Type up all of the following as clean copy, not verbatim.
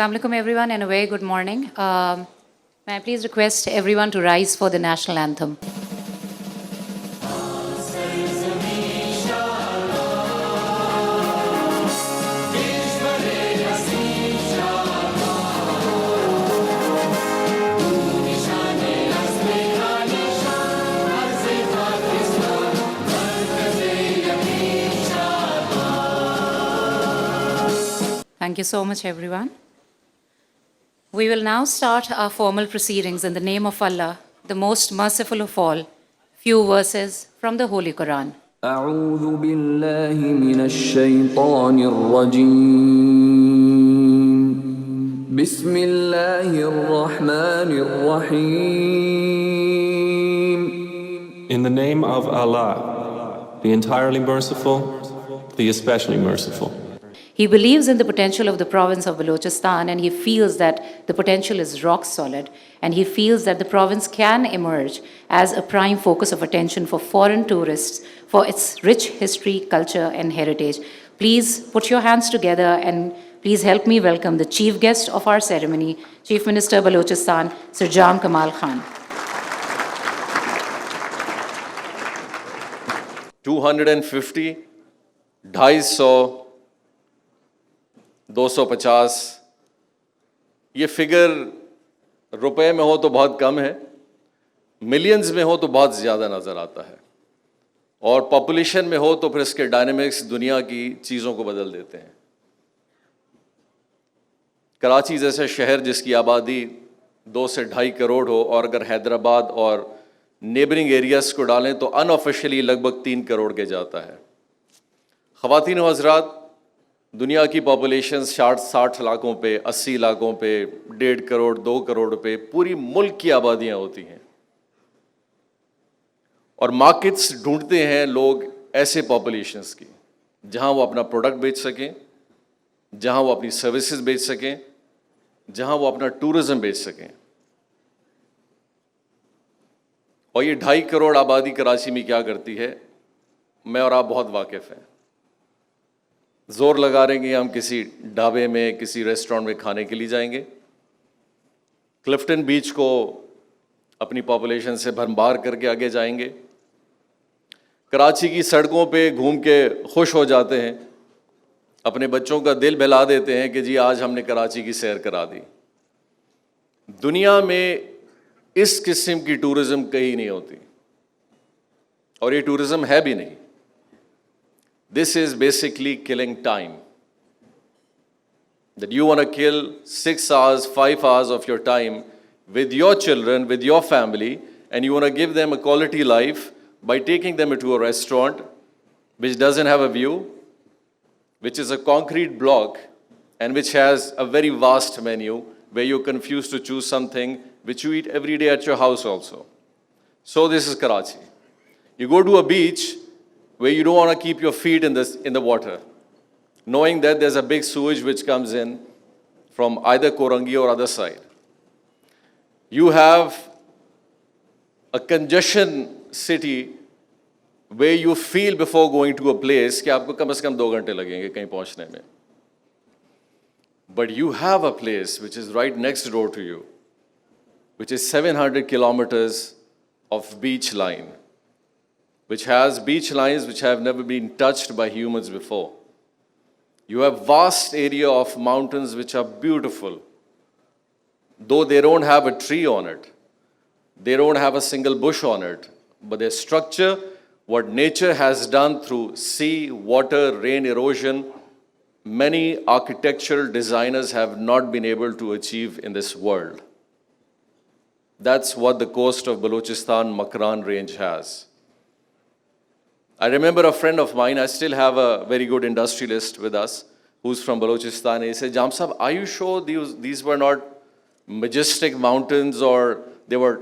Assalamu alaikum everyone and a very good morning. May I please request everyone to rise for the national anthem. Thank you so much everyone. We will now start our formal proceedings in the name of Allah, the most merciful of all. Few verses from the Holy Quran. أعوذ بالله من الشيطان الرجيم بسم الله الرحمن الرحيم. In the name of Allah, the entirely merciful, the especially merciful. He believes in the potential of the province of Balochistan, and he feels that the potential is rock solid, and he feels that the province can emerge as a prime focus of attention for foreign tourists for its rich history, culture, and heritage. Please put your hands together and please help me welcome the chief guest of our ceremony, Chief Minister Balochistan, Sir Jam Kamal Khan. 250, 250, 250, یہ figure روپے میں ہو تو بہت کم ہے، millions میں ہو تو بہت زیادہ نظر آتا ہے، اور پاپولیشن میں ہو تو پھر اس کے ڈائنامکس دنیا کی چیزوں کو بدل دیتے ہیں۔ کراچی جیسے شہر جس کی آبادی 2 سے 2.5 کروڑ ہو، اور اگر حیدرآباد اور نیبرنگ ایریاز کو ڈالیں تو ان آفیشلی لگ بھگ 3 کروڑ کے جاتا ہے۔ خواتین و حضرات، دنیا کی پاپولیشن 60 لاکھوں پہ، 80 لاکھوں پہ، 1.5 کروڑ 2 کروڑ پہ پوری ملک کی آبادیاں ہوتی ہیں، اور مارکیٹس ڈھونڈتے ہیں لوگ ایسے پاپولیشنز کی جہاں وہ اپنا پروڈکٹ بیچ سکیں، جہاں وہ اپنی سروسز بیچ سکیں، جہاں وہ اپنا ٹورزم بیچ سکیں۔ اور یہ 2.5 کروڑ آبادی کراچی میں کیا کرتی ہے، میں اور آپ بہت واقف ہیں۔ زور لگا رہیں گے ہم کسی ڈھابے میں، کسی ریسٹورینٹ میں کھانے کے لیے جائیں گے، کلفٹن بیچ کو اپنی پاپولیشن سے بھرمار کر کے آگے جائیں گے، کراچی کی سڑکوں پہ گھوم کے خوش ہو جاتے ہیں، اپنے بچوں کا دل بہلا دیتے ہیں کہ جی آج ہم نے کراچی کی سیر کرا دی۔ دنیا میں اس قسم کی ٹورزم کہیں نہیں ہوتی، اور یہ ٹورزم ہے بھی نہیں۔ This is basically killing time. That you want to kill 6 hours, 5 hours of your time with your children, with your family, and you want to give them a quality life by taking them into a restaurant which doesn't have a view, which is a concrete block, and which has a very vast menu where you're confused to choose something which you eat every day at your house also. So this is Karachi. You go to a beach where you don't want to keep your feet in the water, knowing that there's a big sewage which comes in from either Korangi or other side. You have a congestion city where you feel before going to a place کہ آپ کو کم از کم 2 گھنٹے لگیں گے کہیں پہنچنے میں. But you have a place which is right next door to you, which is 700 kilometers of beach line, which has beach lines which have never been touched by humans before. You have vast area of mountains which are beautiful, though they don't have a tree on it, they don't have a single bush on it, but their structure, what nature has done through sea, water, rain, erosion, many architectural designers have not been able to achieve in this world. That's what the coast of Balochistan Makran range has. I remember a friend of mine, I still have a very good industrialist with us, who's from Balochistan. He said, Jam Sahab, are you sure these were not majestic mountains, or they were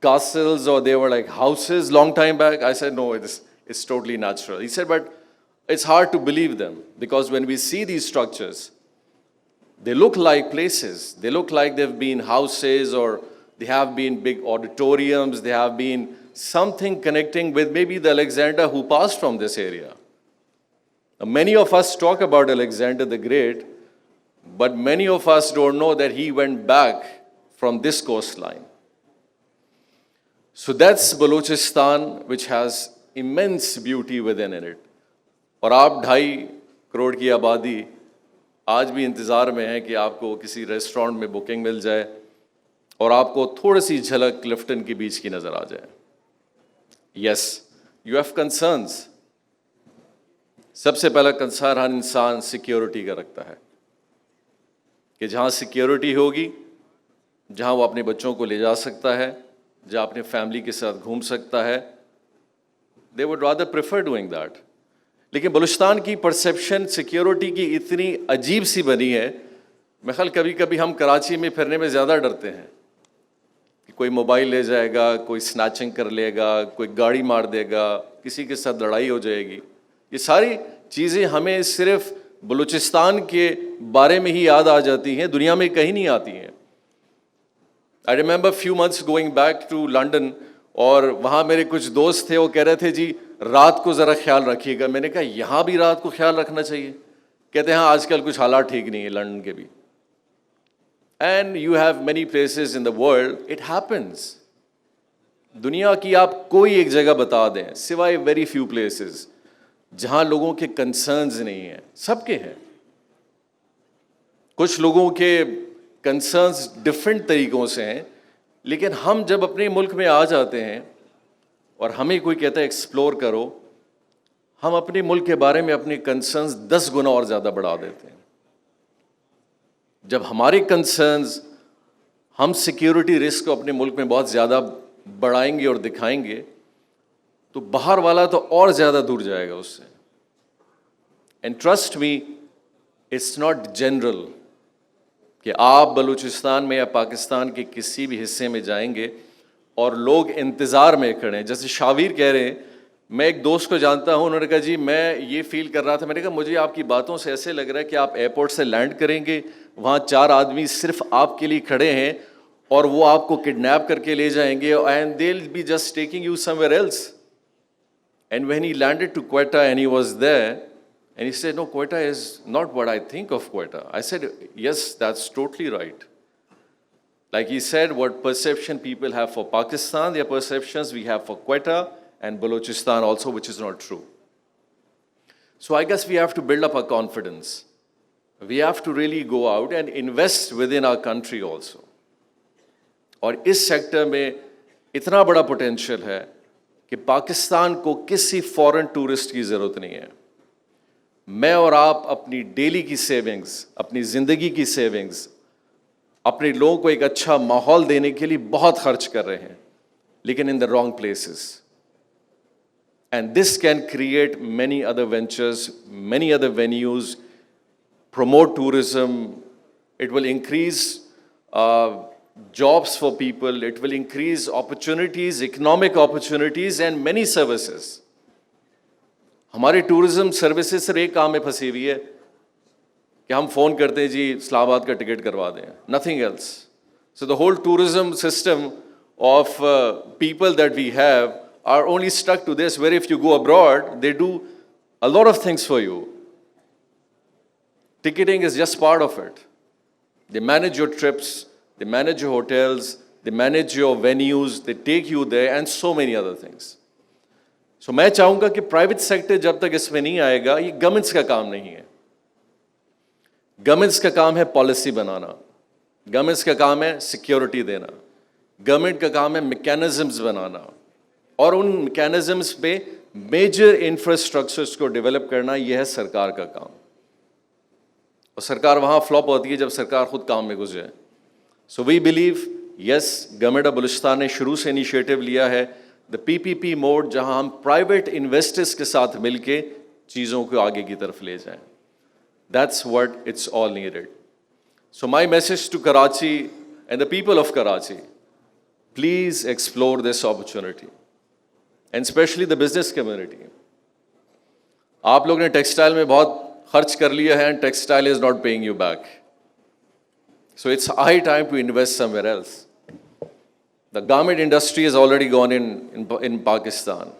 castles, or they were like houses long time back? I said, no, it's totally natural. He said, but it's hard to believe them, because when we see these structures, they look like places. They look like they've been houses, or they have been big auditoriums, they have been something connecting with maybe the Alexander who passed from this area. Now, many of us talk about Alexander the Great, But many of us don't know that he went back from this coastline. So that's Balochistan, which has immense beauty within it. اور آپ 2.5 کروڑ کی آبادی آج بھی انتظار میں ہے کہ آپ کو کسی ریسٹورینٹ میں بکنگ مل جائے اور آپ کو تھوڑی سی جھلک کلفٹن کی بیچ کی نظر آ جائے. Yes you have concerns. سب سے پہلا کنسرن ہر انسان سیکیورٹی کا رکھتا ہے کہ جہاں سیکیورٹی ہوگی, جہاں وہ اپنے بچوں کو لے جا سکتا ہے, جہاں اپنے فیملی کے ساتھ گھوم سکتا ہے, they would rather prefer doing that. لیکن بلوچستان کی پرسیپشن سیکیورٹی کی اتنی عجیب سی بنی ہے, میں خیال کبھی کبھی ہم کراچی میں پھرنے میں زیادہ ڈرتے ہیں کہ کوئی موبائل لے جائے گا, کوئی سنیچنگ کر لے گا, کوئی گاڑی مار دے گا, کسی کے ساتھ لڑائی ہو جائے گی. یہ ساری چیزیں ہمیں صرف بلوچستان کے بارے میں ہی یاد آ جاتی ہیں, دنیا میں کہیں نہیں آتی ہیں. I remember few months going back to London, اور وہاں میرے کچھ دوست تھے, وہ کہہ رہے تھے جی رات کو ذرا خیال رکھیے گا. میں نے کہا یہاں بھی رات کو خیال رکھنا چاہیے؟ کہتے ہیں ہاں آج کل کچھ حالات ٹھیک نہیں ہیں لنڈن کے بھی. And you have many places in the world, it happens. دنیا کی آپ کوئی ایک جگہ بتا دیں سوائے ویری فیو پلیسز جہاں لوگوں کے کنسرنز نہیں ہیں. سب کے ہیں. کچھ لوگوں کے کنسرنز ڈفرینٹ طریقوں سے ہیں, لیکن ہم جب اپنے ملک میں آ جاتے ہیں اور ہمیں کوئی کہتا ہے ایکسپلور کرو, ہم اپنے ملک کے بارے میں اپنے کنسرنز 10 گنا اور زیادہ بڑھا دیتے ہیں. جب ہمارے کنسرنز, ہم سیکیورٹی رسک کو اپنے ملک میں بہت زیادہ بڑھائیں گے اور دکھائیں گے تو باہر والا تو اور زیادہ دور جائے گا اس سے. And trust me, it's not general کہ آپ بلوچستان میں یا پاکستان کے کسی بھی حصے میں جائیں گے اور لوگ انتظار میں کھڑے ہیں. جیسے شاویر کہہ رہے ہیں, میں ایک دوست کو جانتا ہوں, انہوں نے کہا جی میں یہ فیل کر رہا تھا, میں نے کہا مجھے آپ کی باتوں سے ایسے لگ رہا ہے کہ آپ ایئرپورٹ سے لینڈ کریں گے, وہاں 4 آدمی صرف آپ کے لیے کھڑے ہیں اور وہ آپ کو کڈنیپ کر کے لے جائیں گے, and they will be just taking you somewhere else. And when he landed to Quetta and he was there, and he said, no, Quetta is not what I think of Quetta. I said, yes, that's totally right. Like he said, what perception people have for Pakistan, their perceptions we have for Quetta and Balochistan also, which is not true. So I guess we have to build up our confidence. We have to really go out and invest within our country also. اور اس sector میں اتنا بڑا potential ہے کہ پاکستان کو کسی فورن tourist کی ضرورت نہیں ہے. میں اور آپ اپنی ڈیلی کی سیونگز, اپنی زندگی کی سیونگز, اپنے لوگوں کو ایک اچھا ماحول دینے کے لیے بہت خرچ کر رہے ہیں, لیکن in the wrong places. And this can create many other ventures, many other venues, promote tourism, it will increase jobs for people, it will increase opportunities, economic opportunities and many services. ہماری tourism services صرف ایک کام میں پھنسی ہوئی ہے کہ ہم phone کرتے ہیں جی اسلام آباد کا ٹکٹ کروا دیں, nothing else. So the whole tourism system of people that we have are only stuck to this, where if you go abroad, they do a lot of things for you. Ticketing is just part of it. They manage your trips, they manage your hotels, they manage your venues, they take you there and so many other things. So میں چاہوں گا کہ private sector جب تک اس میں نہیں آئے گا, یہ governments کا کام نہیں ہے. گورنمنٹس کا کام ہے پالیسی بنانا, گورنمنٹس کا کام ہے سیکیورٹی دینا, گورنمنٹ کا کام ہے میکینزمز بنانا, اور ان میکینزمز پہ میجر انفراسٹرکچرس کو ڈیولپ کرنا, یہ ہے سرکار کا کام. اور سرکار وہاں فلاپ ہوتی ہے جب سرکار خود کام میں گھس جائے. So we believe, yes government of Balochistan نے شروع سے انیشیٹو لیا ہے دا پی پی پی موڈ, جہاں ہم پرائیویٹ انویسٹرس کے ساتھ مل کے چیزوں کو آگے کی طرف لے جائیں. That's what it's all needed. So my message to Karachi and the people of Karachi, please explore this opportunity and especially the business community. آپ لوگ نے ٹیکسٹائل میں بہت خرچ کر لیا ہے, and textile is not paying you back. So it's high time to invest somewhere else. The garment industry has already gone in Pakistan.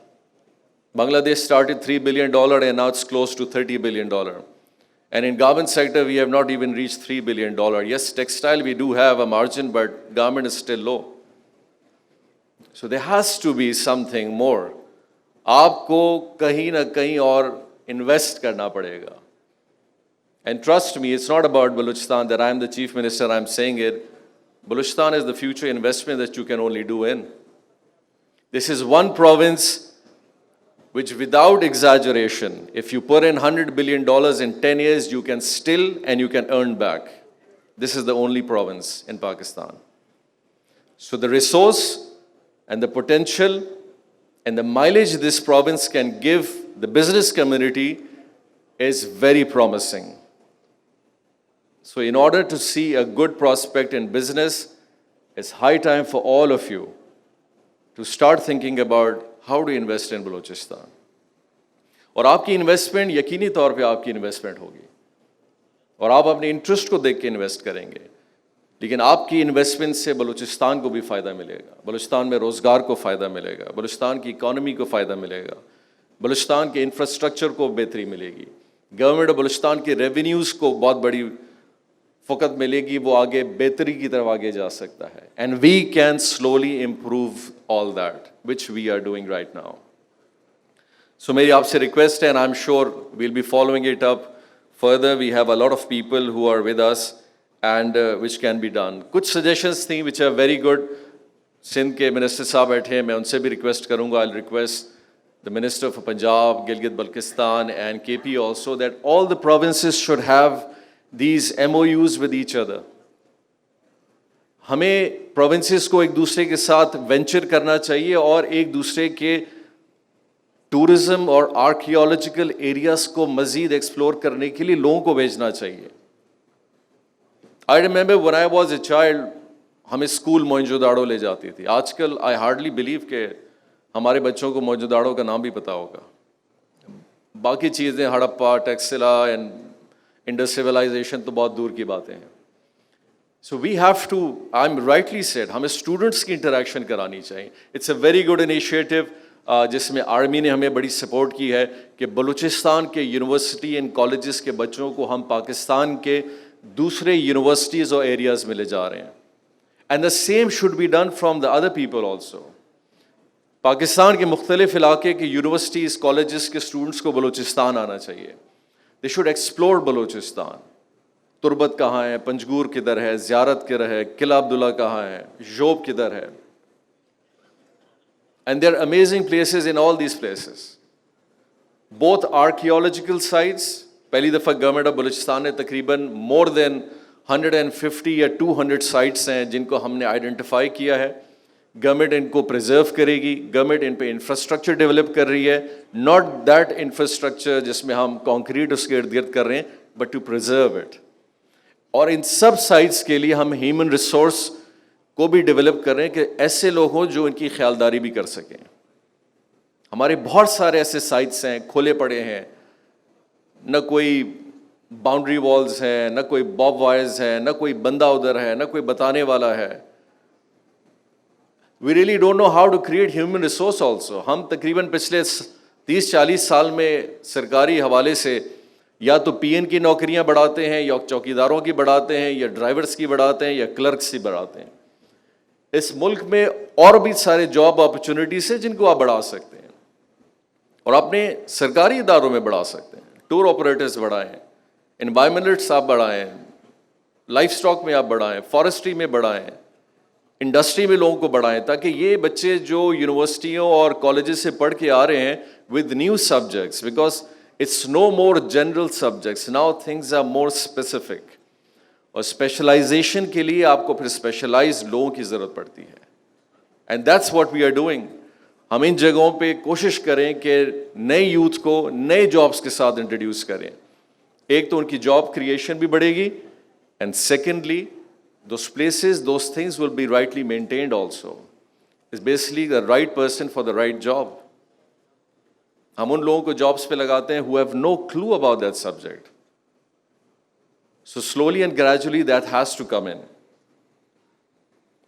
Bangladesh started $3 billion and now it's close to $30 billion. And in garment sector, we have not even reached $3 billion. Yes, textile, we do have a margin, but garment is still low. So there has to be something more. आपको कहीं ना कहीं और invest करना पड़ेगा. And trust me, it's not about Balochistan that I'm the chief minister, I'm saying it. Balochistan is the future investment that you can only do in. This is one province which, without exaggeration, if you put in $100 billion in 10 years, you can still and you can earn back. This is the only province in Pakistan. So the resource and the potential and the mileage this province can give the business community is very promising. So in order to see a good prospect in business, it's high time for all of you to start thinking about how to invest in Balochistan. और आपकी investment यकीनी तौर पे आपकी investment होगी और आप अपने इंटरेस्ट को देख के इन्वेस्ट करेंगे, लेकिन आपकी इन्वेस्टमेंट से बलूचिस्तान को भी फ़ायदा मिलेगा, बलूचिस्तान में रोज़गार को फ़ायदा मिलेगा, बलूचिस्तान की इकॉनमी को फ़ायदा मिलेगा, बलूचिस्तान के इंफ्रास्ट्रक्चर को बेहतरी मिलेगी, गवर्नमेंट ऑफ बलूचिस्तान के रेवेन्यूज़ को बहुत बड़ी फ़कत मिलेगी, वो आगे बेहतरी की तरफ आगे जा सकता है. And we can slowly improve all that which we are doing right now. So मेरी आपसे रिक्वेस्ट है, and I am sure we'll be following it up further. We have a lot of people who are with us and which can be done. कुछ suggestions थी which are very good. Sindh के minister साहब बैठे हैं, मैं उनसे भी request करूँगा. I'll request the Minister for Punjab, Gilgit Baltistan and KP also that all the provinces should have these MOUs with each other. हमें provinces को एक दूसरे के साथ venture करना चाहिए और एक दूसरे के tourism और archaeological areas को मज़ीद explore करने के लिए लोगों को भेजना चाहिए. I remember when I was a child, हमें स्कूल मोइंजोदाड़ो ले जाती थी. आजकल I hardly believe कि हमारे बच्चों को मोइंजोदाड़ो का नाम भी पता होगा. बाकी चीज़ें Harappa, Taxila and Indus civilization तो बहुत दूर की बातें हैं. So we have to, I'm rightly said, हमें स्टूडेंट्स की इंटरेक्शन करानी चाहिए. It's a very good initiative जिसमें आर्मी ने हमें बड़ी सपोर्ट की है कि बलूचिस्तान के यूनिवर्सिटी एंड कॉलेजेस के बच्चों को हम पाकिस्तान के दूसरे यूनिवर्सिटीज़ और एरियाज़ में ले जा रहे हैं. And the same should be done from the other people also. Pakistan के मुख्तलिफ इलाके के यूनिवर्सिटीज़ कॉलेजेस के स्टूडेंट्स को बलूचिस्तान आना चाहिए. They should explore Balochistan. Turbat कहाँ है, पंजगूर किधर है, ज़ियारत किधर है, किला अब्दुल्ला कहाँ है, जोब किधर है. And there are amazing places in all these places, both archaeological sites. पहली दफ़ा गवर्नमेंट ऑफ बलूचिस्तान ने तकरीबन मोर देन 150 या 200 साइट्स हैं जिनको हमने आइडेंटिफाई किया है. गवर्नमेंट इनको प्रिजर्व करेगी, गवर्नमेंट इन पे इंफ्रास्ट्रक्चर डेवलप कर रही है. नॉट दैट इंफ्रास्ट्रक्चर जिसमें हम कंक्रीट उसके इर्द गिर्द कर रहे हैं, बट टू प्रिजर्व इट. और इन सब साइट्स के लिए हम ह्यूमन रिसोर्स को भी डेवलप कर रहे हैं कि ऐसे लोग हों जो इनकी ख्यालदारी भी कर सकें. हमारे बहुत सारे ऐसे साइट्स हैं खुले पड़े हैं, न कोई बाउंड्री वॉल्स हैं, न कोई बॉब वायर्स हैं, न कोई बंदा उधर है, न कोई बताने वाला है. We really don't know how to create human resource also. हम तकरीबन पिछले 30-40 साल में सरकारी हवाले से या तो पीएन की नौकरियां बढ़ाते हैं, या चौकीदारों की बढ़ाते हैं, या ड्राइवर्स की बढ़ाते हैं, या क्लर्क्स की बढ़ाते हैं. इस मुल्क में और भी सारे जॉब अपॉर्चुनिटीज हैं जिनको आप बढ़ा सकते हैं और अपने सरकारी इदारों में बढ़ा सकते हैं. टूर ऑपरेटर्स बढ़ाएं, एनवायरमेंटलिस्ट्स आप बढ़ाएं, लाइफ स्टॉक में आप बढ़ाएं, फॉरेस्ट्री में बढ़ाएं, इंडस्ट्री में लोगों को बढ़ाएं, ताकि ये बच्चे जो यूनिवर्सिटियों और कॉलेजेस से पढ़ के आ रहे हैं with new subjects, because it's no more general subjects, now things are more specific. और स्पेशलाइजेशन के लिए आपको फिर स्पेशलाइज्ड लोगों की ज़रूरत पड़ती है. And that's what we are doing. हम इन जगहों पे कोशिश करें कि नए यूथ को नए जॉब्स के साथ इंट्रोड्यूस करें. एक तो उनकी जॉब क्रिएशन भी बढ़ेगी, and secondly those places, those things will be rightly maintained also. It's basically the right person for the right job. हम उन लोगों को जॉब्स पे लगाते हैं who have no clue about that subject. So slowly and gradually that has to come in.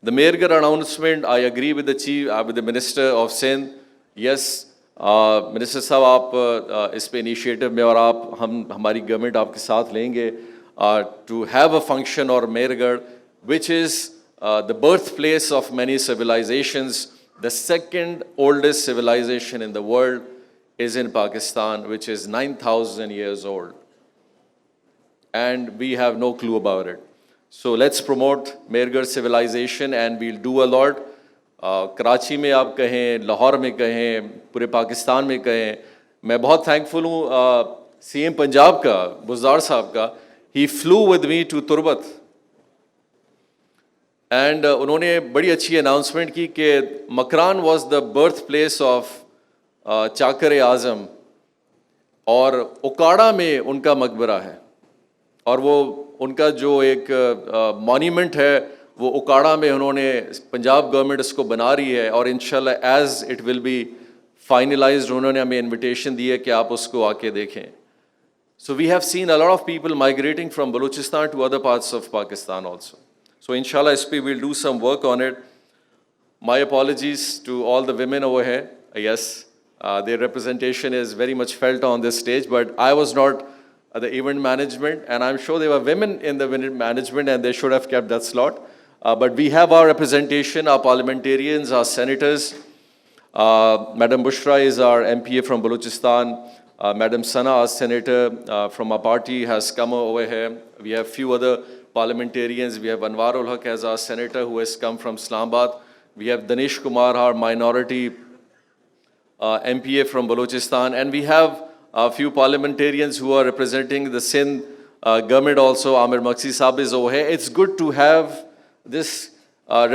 The Mayorgar announcement, I agree with the Minister of Sindh. Yes, minister صاحب آپ اس پہ انیشیٹو میں اور آپ ہماری گورنمنٹ آپ کے ساتھ لیں گے ٹو ہیو اے فنکشن اور میر گڑھ وچ از the birthplace of many civilizations. The second oldest civilization in the world is in Pakistan, which is 9,000 years old. And we have no clue about it. So let's promote Mehrgarh civilization and we'll do a lot. Karachi میں آپ کہیں, لاہور میں کہیں, پورے پاکستان میں کہیں. میں بہت تھینکفل ہوں سی ایم پنجاب کا, بزدار صاحب کا. He flew with me to Turbat. And انہوں نے بڑی اچھی اناؤنسمنٹ کی کہ Makran was the birth place of Chakar Azam, اور اکاڑا میں ان کا مقبرہ ہے, اور وہ ان کا جو ایک مانیومنٹ ہے وہ اکاڑا میں انہوں نے, پنجاب گورنمنٹ اس کو بنا رہی ہے, اور انشاءاللہ as it will be finalized انہوں نے ہمیں انویٹیشن دی ہے کہ آپ اس کو آ کے دیکھیں. So we have seen a lot of people migrating from Balochistan to other parts of Pakistan also. So inshallah SP will do some work on it. My apologies to all the women over here. Yes, their representation is very much felt on this stage, but I was not the event management, and I'm sure there were women in the event management and they should have kept that slot. But we have our representation, our parliamentarians, our senators. Madam Bushra is our MPA from Balochistan. Madam Sana, our senator from our party, has come over here. We have few other parliamentarians. We have Anwar ul Haq as our senator who has come from Islamabad. We have Danish Kumar, our minority MPA from Balochistan. And we have a few parliamentarians who are representing the Sindh government also. Amir Maksi Saab is over here. It's good to have this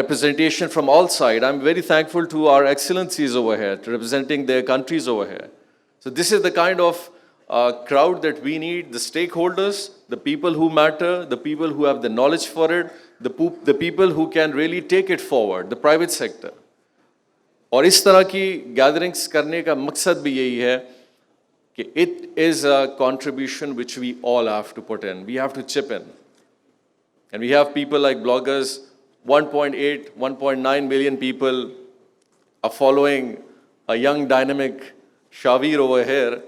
representation from all sides. I'm very thankful to our excellencies over here, to representing their countries over here. So this is the kind of crowd that we need, the stakeholders, the people who matter, the people who have the knowledge for it, the people who can really take it forward, the private sector. اور اس طرح کی gatherings کرنے کا مقصد بھی یہی ہے کہ it is a contribution which we all have to put in. We have to chip in. And we have people like bloggers, 1.8, 1.9 million people are following a young dynamic Shavir over here.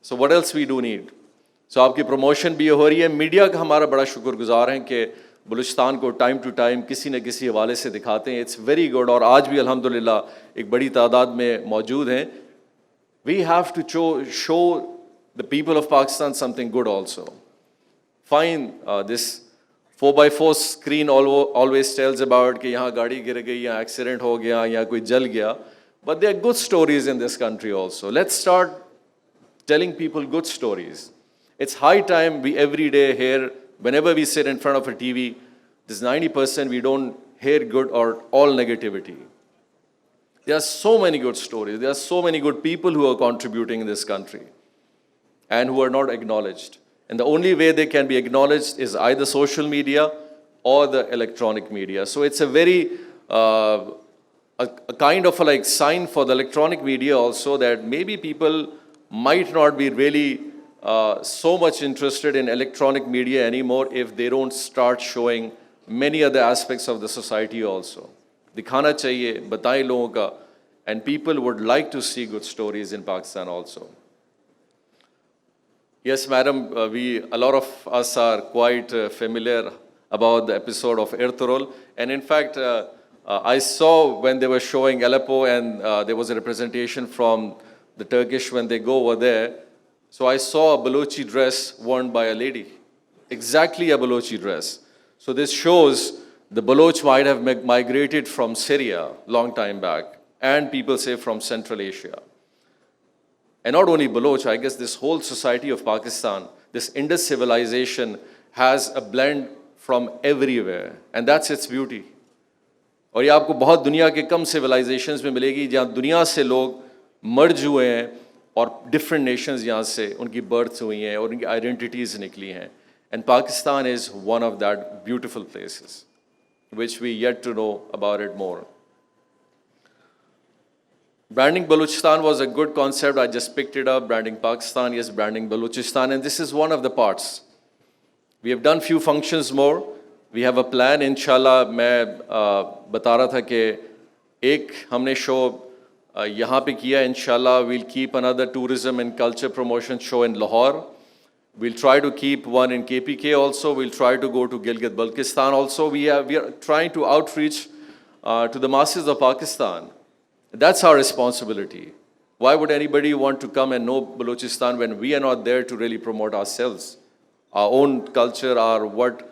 So what else we do need? So آپ کی promotion بھی ہو رہی ہے. Media کا ہمارا بڑا شکر گزار ہیں کہ بلوچستان کو ٹائم ٹو ٹائم کسی نہ کسی حوالے سے دکھاتے ہیں. اٹس ویری گڈ, اور آج بھی الحمدللہ ایک بڑی تعداد میں موجود ہیں. We have to show the people of Pakistan something good also. Fine this 4x4 screen always tells about کہ یہاں گاڑی گر گئی, یہاں ایکسیڈنٹ ہو گیا, یا کوئی جل گیا. But there are good stories in this country also. Let's start telling people good stories. It's high time we every day hear, whenever we sit in front of a TV, this 90% we don't hear good or all negativity. There are so many good stories. There are so many good people who are contributing in this country and who are not acknowledged. And the only way they can be acknowledged is either social media or the electronic media. So it's a very a kind of a like sign for the electronic media also that maybe people might not be really so much interested in electronic media anymore if they don't start showing many other aspects of the society also. Dikhana chahiye, bataye logon ka, and people would like to see good stories in Pakistan also. Yes, madam, a lot of us are quite familiar about the episode of Ertugrul, and in fact, I saw when they were showing Aleppo and there was a representation from the Turkish when they go over there. So I saw a Balochi dress worn by a lady, exactly a Balochi dress. So this shows the Baloch might have migrated from Syria long time back, and people say from Central Asia. And not only Baloch, I guess this whole society of Pakistan, this Indus civilization has a blend from everywhere, and that's its beauty. اور یہ آپ کو بہت دنیا کے کم civilisations میں ملے گی جہاں دنیا سے لوگ مرج ہوئے ہیں اور ڈفرینٹ نیشنز یہاں سے ان کی برتھ ہوئی ہیں اور ان کی آئیڈینٹیٹیز نکلی ہیں. And Pakistan is one of that beautiful places which we yet to know about it more. Branding Balochistan was a good concept. I just picked it up. Branding Pakistan, yes, branding Balochistan, and this is one of the parts. We have done few functions more. We have a plan, inshallah. میں بتا رہا تھا کہ ایک ہم نے شو یہاں پہ کیا. انشاءاللہ we'll keep another tourism and culture promotion show in Lahore. We'll try to keep one in KPK also. We'll try to go to Gilgit-Baltistan also. We are trying to outreach to the masses of Pakistan. That's our responsibility. Why would anybody want to come and know Balochistan when we are not there to really promote ourselves, our own culture, our what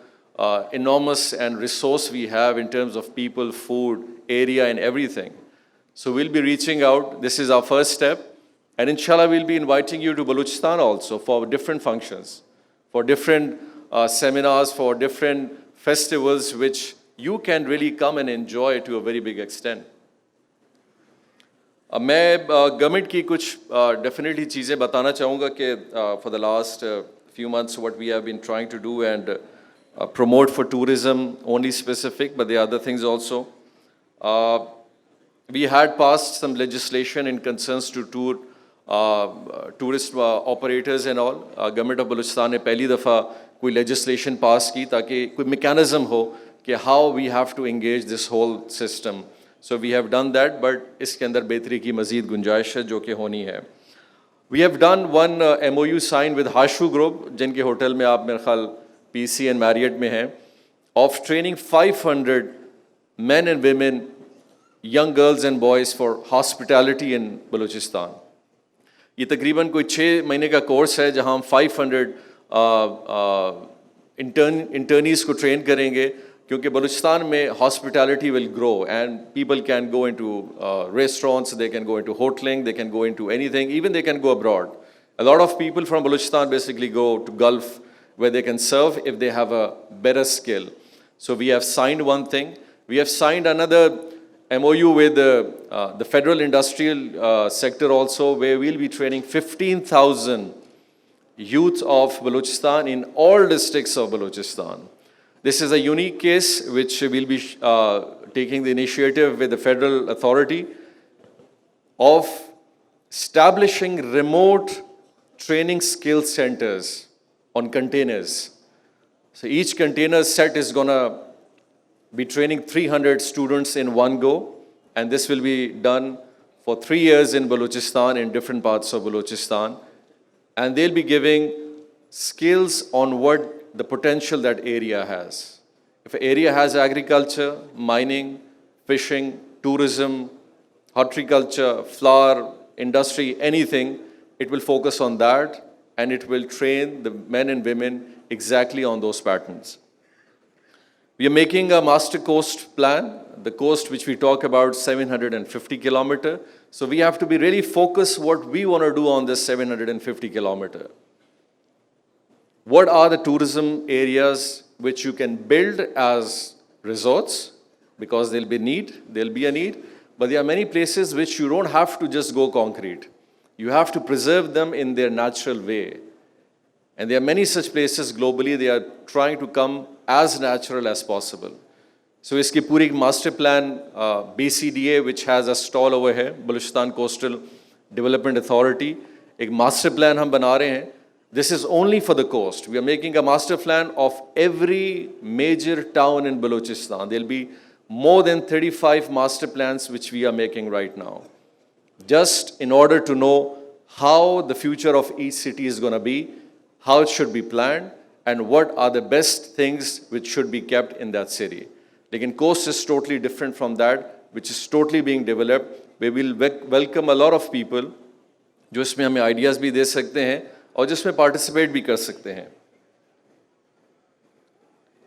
enormous and resource we have in terms of people, food, area and everything. So we'll be reaching out. This is our first step. And inshallah, we'll be inviting you to Balochistan also for different functions, for different seminars, for different festivals, which you can really come and enjoy to a very big extent. میں government کی کچھ definitely چیزیں بتانا چاہوں گا کہ for the last few months what we have been trying to do and promote for tourism only specific, but there are other things also. We had passed some legislation in concerns to tourist operators and all. Government of Balochistan نے پہلی دفعہ کوئی legislation pass کی تاکہ کوئی mechanism ہو کہ how we have to engage this whole system. So we have done that, but اس کے اندر بہتری کی مزید گنجائش ہے جو کہ ہونی ہے. We have done one MOU signed with Hashu Group, جن کے ہوٹل میں آپ میرے خیال PC and Marriott میں ہیں, of training 500 men and women, young girls and boys for hospitality in Balochistan. یہ تقریباً کوئی 6 مہینے کا کورس ہے جہاں ہم 500 انٹرنیز کو ٹرین کریں گے, کیونکہ بلوچستان میں hospitality will grow and people can go into restaurants, they can go into hoteling, they can go into anything, even they can go abroad. A lot of people from Balochistan basically go to Gulf where they can serve if they have a better skill. So we have signed one thing. We have signed another MOU with the federal industrial sector also, where we'll be training 15,000 youth of Balochistan in all districts of Balochistan. This is a unique case which will be taking the initiative with the federal authority of establishing remote training skill centers on containers. So each container set is going to be training 300 students in one go, and this will be done for 3 years in Balochistan, in different parts of Balochistan, and they'll be giving skills on what the potential that area has. If an area has agriculture, mining, fishing, tourism, horticulture, flower industry, anything, it will focus on that and it will train the men and women exactly on those patterns. We are making a master coast plan, the coast which we talk about 750 kilometer. So we have to be really focused what we want to do on this 750 kilometer. What are the tourism areas which you can build as resorts? Because there'll be a need, but there are many places which you don't have to just go concrete. You have to preserve them in their natural way. And there are many such places globally, they are trying to come as natural as possible. So iski puri master plan, BCDA, which has a stall over here, Balochistan Coastal Development Authority, ek master plan hum bana rahe hain. This is only for the coast. We are making a master plan of every major town in Balochistan. There will be more than 35 master plans which we are making right now, just in order to know how the future of each city is going to be, how it should be planned, and what are the best things which should be kept in that city. Lekin coast is totally different from that, which is totally being developed. We will welcome a lot of people جو اس میں ہمیں ideas بھی دے سکتے ہیں اور جس میں participate بھی کر سکتے ہیں.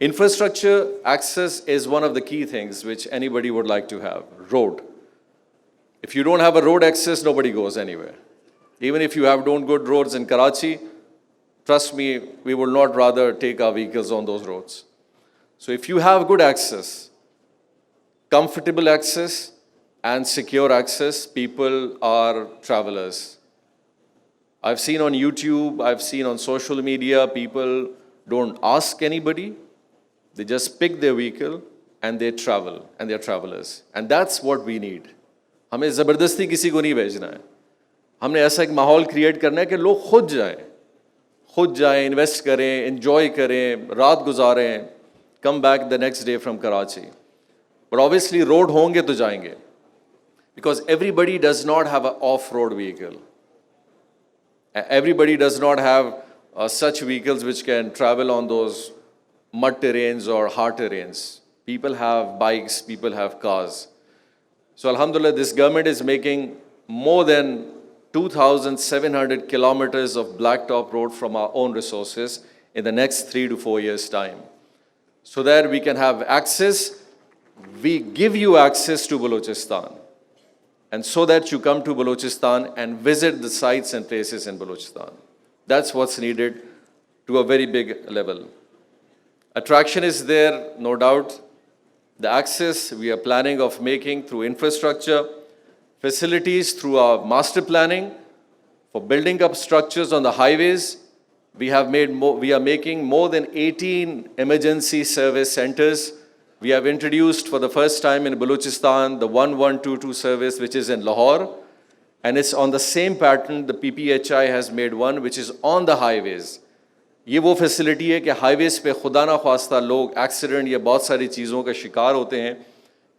Infrastructure access is one of the key things which anybody would like to have. Road. If you don't have a road access, nobody goes anywhere. Even if you have good roads in Karachi, trust me, we will not rather take our vehicles on those roads. So if you have good access, comfortable access and secure access, people are travelers. I've seen on YouTube, I've seen on social media, people don't ask anybody. They just pick their vehicle and they travel, and they're travelers. And that's what we need. ہمیں زبردستی کسی کو نہیں بھیجنا ہے. ہم نے ایسا ایک ماحول کریٹ کرنا ہے کہ لوگ خود جائیں, انویسٹ کریں, انجوائے کریں, رات گزاریں, come back the next day from Karachi. But obviously road ہوں گے تو جائیں گے. because everybody does not have an off-road vehicle. Everybody does not have such vehicles which can travel on those mud terrains or hard terrains. People have bikes, people have cars. So Alhamdulillah, this government is making more than 2,700 kilometers of blacktop road from our own resources in the next 3 to 4 years' time, so that we can have access. We give you access to Balochistan, and so that you come to Balochistan and visit the sites and places in Balochistan. That's what's needed to a very big level. Attraction is there, no doubt. The access we are planning of making through infrastructure, facilities through our master planning for building up structures on the highways. We are making more than 18 emergency service centers. We have introduced for the first time in Balochistan the 1122 service, which is in Lahore, and it's on the same pattern. The PPHI has made one which is on the highways. یہ وہ facility ہے کہ high پہ خدا نہ خواستہ لوگ accident یا بہت ساری چیزوں کا شکار ہوتے ہیں.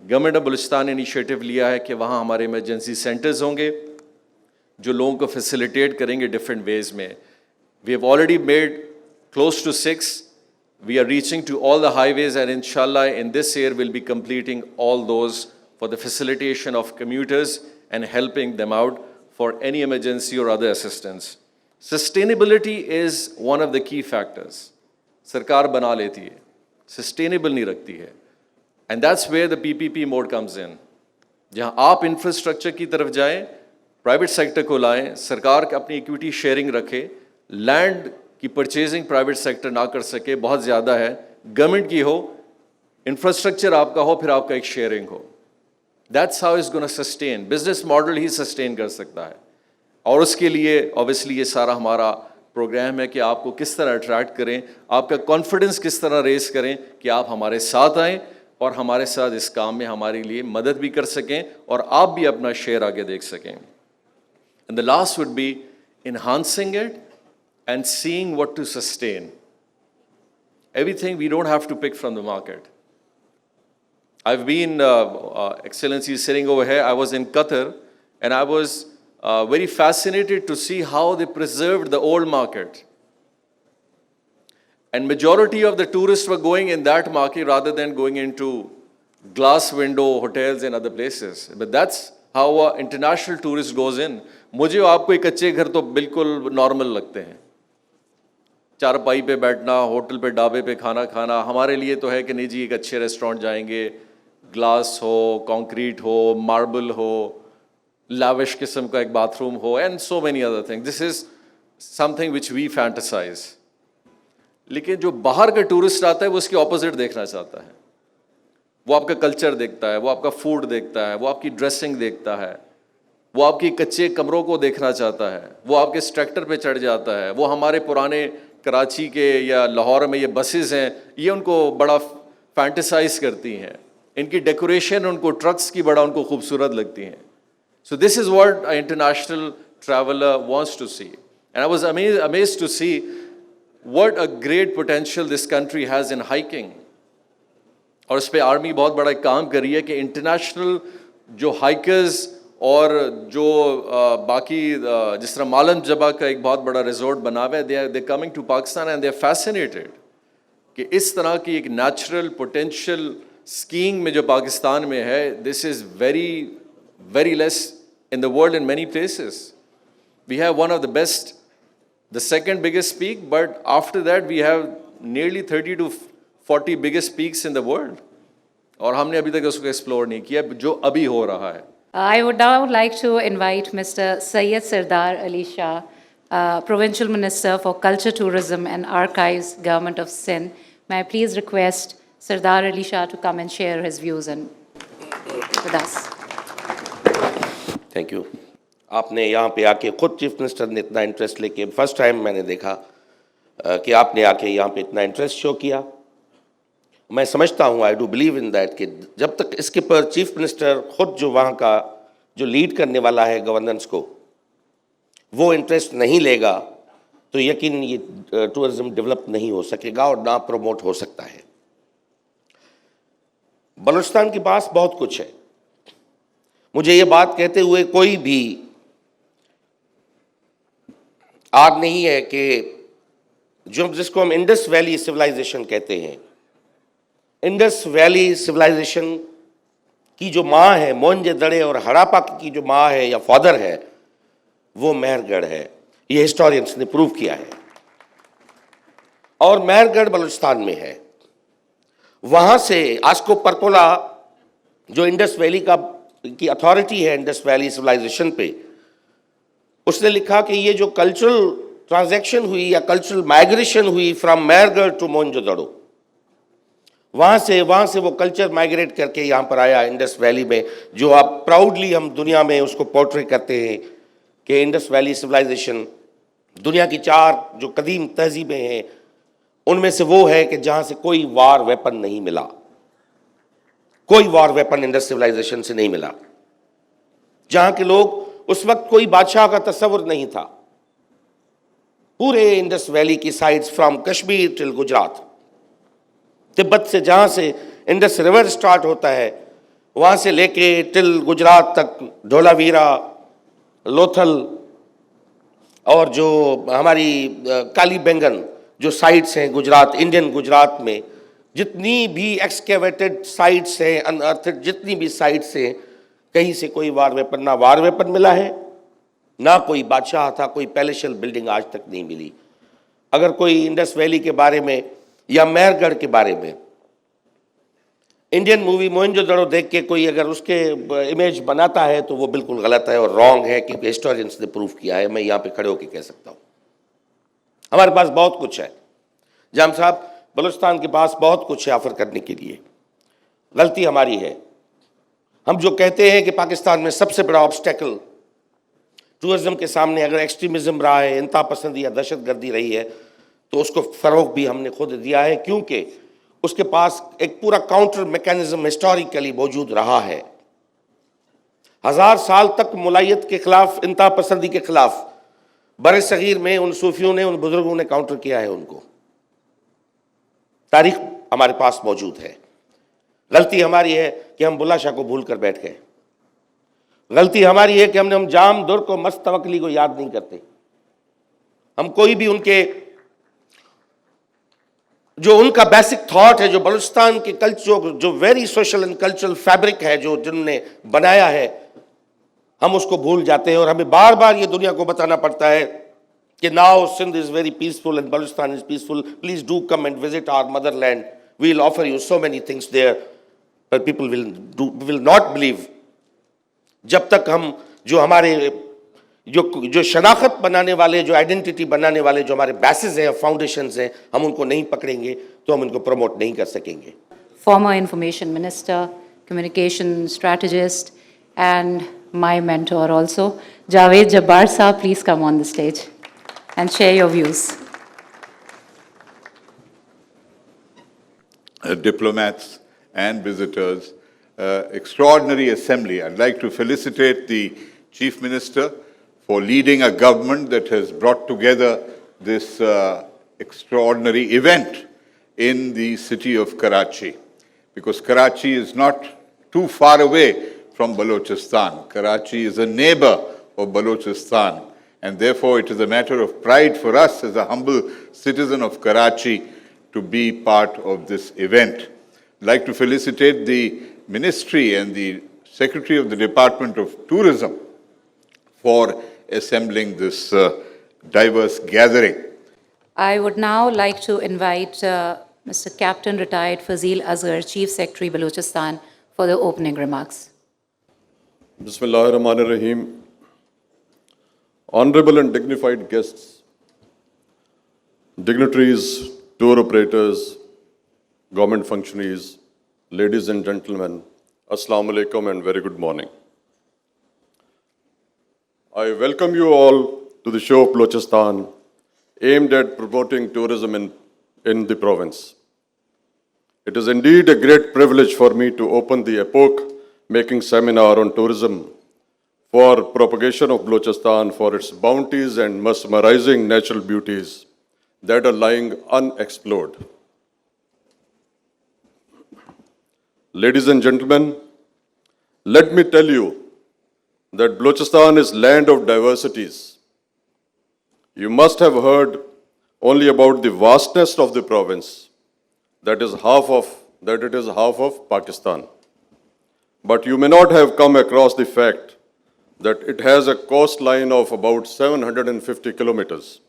گورنمنٹ آف بلوچستان نے انیشیٹو لیا ہے کہ وہاں ہمارے ایمرجنسی سینٹرز ہوں گے جو لوگوں کو فیسیلیٹیٹ کریں گے ڈفرینٹ ویز میں. We have already made close to 6. We are reaching to all the highways, and inshallah in this year we'll be completing all those for the facilitation of commuters and helping them out for any emergency or other assistance. Sustainability is one of the key factors. Sarkar bana leti hai, sustainable nahi rakhti hai, and that's where the PPP mode comes in. Jahan aap infrastructure ki taraf jaएं, private sector ko लाएं, sarkar apni equity sharing rakhe, land کی purchasing private sector نہ کر سکے, بہت زیادہ ہے, government کی ہو, infrastructure آپ کا ہو, پھر آپ کا ایک sharing who. That's how is gonna sustain. Business model he sustain کر سکتا ہے, اور اس کے لیے اوبیسلی یہ سارا ہمارا پروگرام ہے کہ آپ کو کس طرح اٹریکٹ کریں, آپ کا کانفیڈنس کس طرح ریز کریں کہ آپ ہمارے ساتھ آئیں اور ہمارے ساتھ اس کام میں ہمارے لیے مدد بھی کر سکیں اور آپ بھی اپنا شیئر آگے دیکھ سکیں. And the last would be enhancing it and seeing what to sustain. Everything we don't have to pick from the market. I've been, Excellency is sitting over here, I was in Qatar, and I was very fascinated to see how they preserved the old market. And majority of the tourists were going in that market rather than going into glass window hotels and other places. But that's how an international tourist goes in. مجھے آپ کو ایک اچھے گھر تو بالکل normal لگتے ہیں, چارپائی پہ بیٹھنا, ہوٹل پہ ڈھابے پہ کھانا کھانا. ہمارے لیے تو ہے کہ نہیں جی ایک اچھے ریسٹورینٹ جائیں گے, گلاس ہو, کانکریٹ ہو, ماربل ہو, لیوش قسم کا ایک باتھ روم ہو, and so many other thing. This is something which we fantasize. لیکن جو باہر کا ٹورسٹ آتا ہے وہ اس کے اپوزٹ دیکھنا چاہتا ہے. وہ آپ کا کلچر دیکھتا ہے, وہ آپ کا فوڈ دیکھتا ہے, وہ آپ کی ڈریسنگ دیکھتا ہے, وہ آپ کی کچے کمروں کو دیکھنا چاہتا ہے, وہ آپ کے اسٹریکٹر پہ چڑھ جاتا ہے. وہ ہمارے پرانے کراچی کے یا لاہور میں یہ بسز ہیں, یہ ان کو بڑا فینٹیسائز کرتی ہیں, ان کی ڈیکوریشن ان کو ٹرکس کی بڑا ان کو خوبصورت لگتی ہیں. So this is what an international traveler wants to see. And I was amazed to see what a great potential this country has in hiking. اور اس پہ آرمی بہت بڑا کام کر رہی ہے کہ انٹرنیشنل جو ہائکرز اور جو باقی جس طرح مالم جبا کا ایک بہت بڑا ریزورٹ بنا ہوا ہے, they coming to Pakistan and they are fascinated کہ اس طرح کی ایک نیچرل پوٹینشیل اسکیئنگ میں جو پاکستان میں ہے, this is very very less in the world in many places. We have one of the best, the second biggest peak, but after that we have nearly 30 to 40 biggest peaks in the world. اور ہم نے ابھی تک اس کو explore نہیں کیا جو ابھی ہو رہا ہے. I would now like to invite Mr. Syed Sardar Ali Shah, Provincial Minister for Culture, Tourism and Archives, Government of Sindh. May I please request Sardar Ali Shah to come and share his views with us. Thank you. آپ نے یہاں پہ آ کے خود chief minister نے اتنا interest لے کے, فرسٹ ٹائم میں نے دیکھا کہ آپ نے آ کے یہاں پہ اتنا انٹرسٹ شو کیا. میں سمجھتا ہوں, I do believe in that, کہ جب تک اس کے پر چیف منسٹر خود جو وہاں کا جو لیڈ کرنے والا ہے گورننس کو, وہ انٹرسٹ نہیں لے گا تو یقین یہ ٹورزم ڈیولپ نہیں ہو سکے گا اور نہ پروموٹ ہو سکتا ہے. بلوچستان کے پاس بہت کچھ ہے, مجھے یہ بات کہتے ہوئے کوئی بھی آگ نہیں ہے کہ جس کو ہم انڈس ویلی سویلائزیشن کہتے ہیں، انڈس ویلی سویلائزیشن کی جو ماں ہے، موہنجو دڑے اور ہڑاپا کی جو ماں ہے یا فادر ہے، وہ مہر گڑھ ہے. یہ ہسٹورینس نے پروو کیا ہے. اور مہر گڑھ بلوچستان میں ہے. وہاں سے آسکو پرکولا جو انڈس ویلی کی اتھارٹی ہے انڈس ویلی سویلائزیشن پہ، اس نے لکھا کہ یہ جو کلچرل ٹرانزیکشن ہوئی یا کلچرل مائگریشن ہوئی فرام مہر گڑھ ٹو موہنجو دڑو، وہاں سے وہ کلچر مائگریٹ کر کے یہاں پر آیا انڈس ویلی میں، جو آپ پراؤڈلی ہم دنیا میں اس کو پورٹری کرتے ہیں کہ انڈس ویلی سویلائزیشن دنیا کی 4 جو قدیم تہذیبیں ہیں ان میں سے وہ ہے کہ جہاں سے کوئی وار ویپن نہیں ملا. کوئی وار ویپن انڈس سویلائزیشن سے نہیں ملا. جہاں کے لوگ اس وقت کوئی بادشاہ کا تصور نہیں تھا. پورے انڈس ویلی کی سائڈز فرام کشمیر ٹل گجرات، تبت سے جہاں سے انڈس ریور سٹارٹ ہوتا ہے وہاں سے لے کے ٹل گجرات تک، ڈھولا ویرا، لوتھل اور جو ہماری کالی بینگن جو سائٹس ہیں گجرات، انڈین گجرات میں جتنی بھی ایکسکیویٹڈ سائٹس ہیں، انارتھڈ جتنی بھی سائٹس ہیں، کہیں سے کوئی وار ویپن ملا ہے، نہ کوئی بادشاہ تھا، کوئی پیلیشل بلڈنگ آج تک نہیں ملی. اگر کوئی انڈس ویلی کے بارے میں یا مہر گڑھ کے بارے میں انڈین مووی موہنجو دڑو دیکھ کے کوئی اگر اس کے امیج بناتا ہے تو وہ بالکل غلط ہے اور رانگ ہے، کیونکہ ہسٹورینس نے پروف کیا ہے. میں یہاں پہ کھڑے ہو کے کہہ سکتا ہوں ہمارے پاس بہت کچھ ہے. جام صاحب، بلوچستان کے پاس بہت کچھ ہے آفر کرنے کے لیے. غلطی ہماری ہے. ہم جو کہتے ہیں کہ پاکستان میں سب سے بڑا آبسٹیکل ٹورزم کے سامنے اگر ایکسٹریمزم رہا ہے، انتہا پسندی یا دہشت گردی رہی ہے، تو اس کو فروغ بھی ہم نے خود دیا ہے، کیونکہ اس کے پاس ایک پورا کاؤنٹر میکینزم ہسٹوریکلی موجود رہا ہے. 1000 سال تک ملائیت کے خلاف، انتہا پسندی کے خلاف بر صغیر میں ان صوفیوں نے، ان بزرگوں نے کاؤنٹر کیا ہے ان کو. تاریخ ہمارے پاس موجود ہے. غلطی ہماری ہے کہ ہم بلّہ شاہ کو بھول کر بیٹھ گئے. غلطی ہماری ہے کہ ہم جام در کو، مست توکلی کو یاد نہیں کرتے. ہم کوئی بھی ان کے جو ان کا بیسک تھاٹ ہے، جو بلوچستان کے کلچر، جو very social and cultural fabric ہے جو جنہوں نے بنایا ہے، ہم اس کو بھول جاتے ہیں. اور ہمیں بار بار یہ دنیا کو بتانا پڑتا ہے کہ now Sindh is very peaceful and Balochistan is peaceful. Please do come and visit our mother land. We will offer you so many things there. But people will not believe. جب تک ہم جو ہمارے جو شناخت بنانے والے، جو آئیڈینٹی بنانے والے جو ہمارے بیسز ہیں، فاؤنڈیشنز ہیں، ہم ان کو نہیں پکڑیں گے تو ہم ان کو پروموٹ نہیں کر سکیں گے. Former Information Minister, Communication Strategist, and my mentor also, Javed Jabbar Saab, please come on the stage and share your views. Diplomats and visitors, extraordinary assembly. I'd like to felicitate the Chief Minister for leading a government that has brought together this extraordinary event in the city of Karachi, because Karachi is not too far away from Balochistan. Karachi is a neighbor of Balochistan, and therefore it is a matter of pride for us as a humble citizen of Karachi to be part of this event. I'd like to felicitate the Ministry and the Secretary of the Department of Tourism for assembling this diverse gathering. I would now like to invite Mr. Captain Retired Fazil Asghar, Chief Secretary, Balochistan, for the opening remarks. Bismillah ar-Rahman ar-Rahim. Honorable and dignified guests, dignitaries, tour operators, government functionaries, ladies and gentlemen, Assalamu alaikum and very good morning. I welcome you all to the show of Balochistan, aimed at promoting tourism in the province. It is indeed a great privilege for me to open the epoch-making seminar on tourism for propagation of Balochistan for its bounties and mesmerizing natural beauties that are lying unexplored. Ladies and gentlemen, let me tell you that Balochistan is land of diversities. You must have heard only about the vastness of the province, that it is half of Pakistan. But you may not have come across the fact that it has a coastline of about 750 kilometers,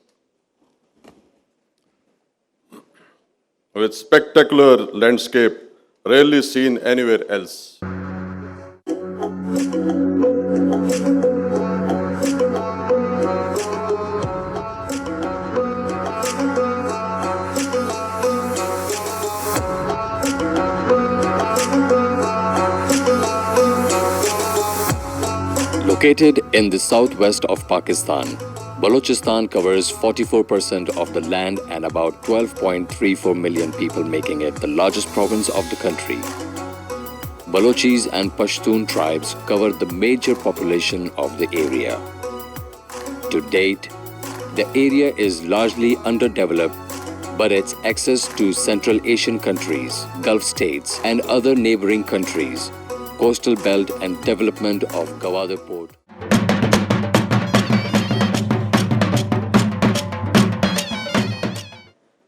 with spectacular landscape rarely seen anywhere else. Located in the southwest of Pakistan, Balochistan covers 44% of the land and about 12.34 million people, making it the largest province of the country. Balochis and Pashtun tribes cover the major population of the area. To date, the area is largely underdeveloped, but its access to Central Asian countries, Gulf states, and other neighboring countries, coastal belt and development of Gwadar port.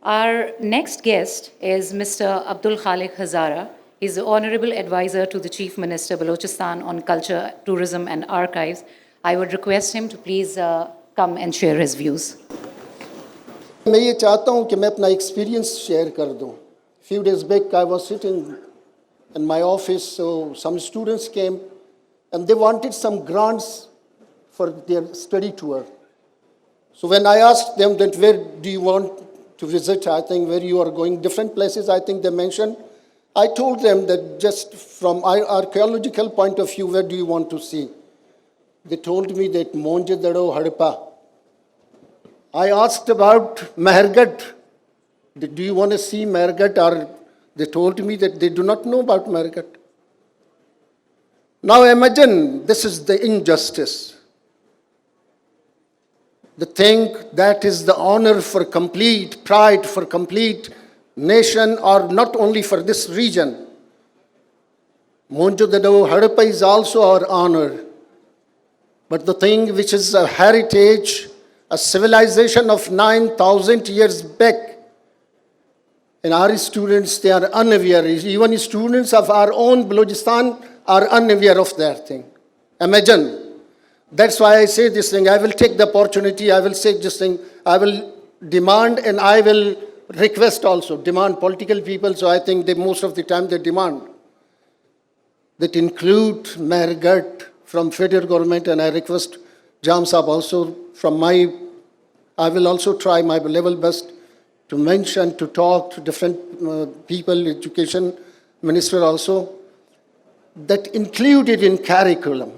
Our next guest is Mr. Abdul Khaliq Hazara. He's the Honorable Advisor to the Chief Minister, Balochistan, on Culture, Tourism and Archives. I would request him to please come and share his views. میں یہ چاہتا ہوں کہ میں اپنا experience share کر دوں. Few days back I was sitting in my office, so some students came and they wanted some grants for their study tour. So when I asked them that where do you want to visit, I think where you are going, different places I think they mentioned. I told them that just from our archaeological point of view, where do you want to see? They told me that Mohenjo-daro, Harappa. I asked about Mehergarh. Do you want to see Mehergarh? Or they told me that they do not know about Mehergarh. Now imagine, this is the injustice. The thing that is the honor for complete, pride for complete nation, or not only for this region. Mohenjo-daro, Harappa is also our honor. But the thing which is a heritage, a civilization of 9,000 years back, and our students, they are unaware. Even students of our own Balochistan are unaware of that thing. Imagine. That's why I say this thing. I will take the opportunity. I will say this thing. I will demand and I will request also. Demand political people. So I think they most of the time they demand. That include Mehergarh from federal government, and I request Jam Saab also from my, I will also try my level best to mention, to talk to different people, education minister also, that included in curriculum.